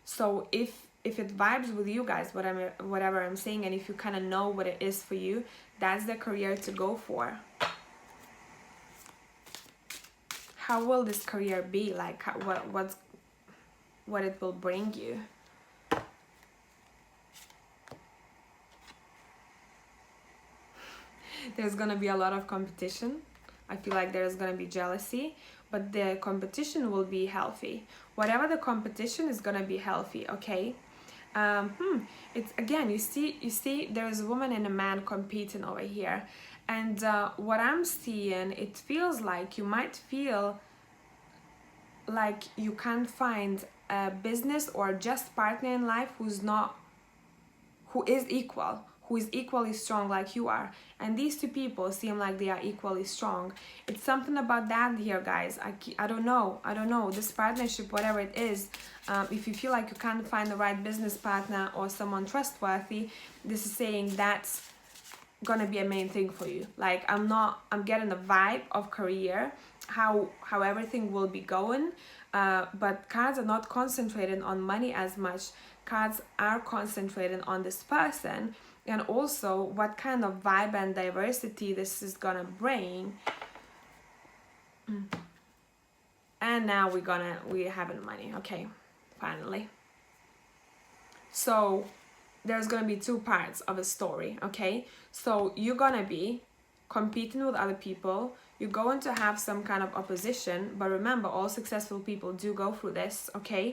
So if it vibes with you guys, whatever I'm saying, and if you kind of know what it is for you, that's the career to go for. How will this career be? Like, what it will bring you? There's gonna be a lot of competition. I feel like there's gonna be jealousy, but the competition will be healthy. Whatever the competition is gonna be healthy, okay? It's again, you see there's a woman and a man competing over here, and what I'm seeing, it feels like you might feel like you can't find a business or just partner in life who is equally strong like you are. And these two people seem like they are equally strong. It's something about that here, guys. I don't know. This partnership, whatever it is, if you feel like you can't find the right business partner or someone trustworthy, this is saying that's gonna be a main thing for you. Like, I'm getting the vibe of career, how everything will be going, but cards are not concentrating on money as much. Cards are concentrating on this person, and also what kind of vibe and diversity this is gonna bring. And now we're having money. Okay, finally. So there's gonna be two parts of a story, okay? So you're gonna be competing with other people. You're going to have some kind of opposition, but remember, all successful people do go through this, okay?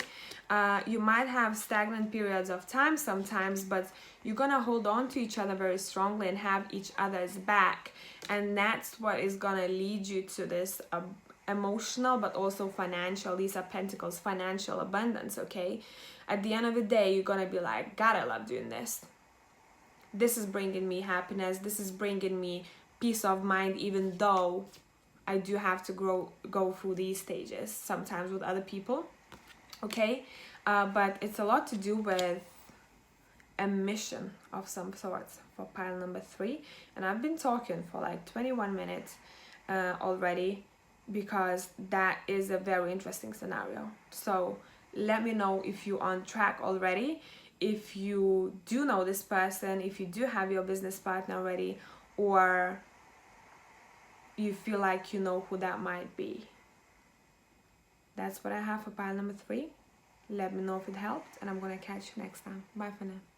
You might have stagnant periods of time sometimes, but you're gonna hold on to each other very strongly and have each other's back, and that's what is gonna lead you to this emotional but also financial, these are pentacles, financial abundance, okay? At the end of the day, you're gonna be like, God, I love doing this. this is bringing me happiness, this is bringing me peace of mind, even though I do have to go through these stages sometimes with other people. Okay, but it's a lot to do with a mission of some sorts for pile number 3, and I've been talking for like 21 minutes already, because that is a very interesting scenario. So let me know if you're on track already, if you do know this person, if you do have your business partner already, or you feel like you know who that might be. That's what I have for pile number 3. Let me know if it helped, and I'm gonna catch you next time. Bye for now.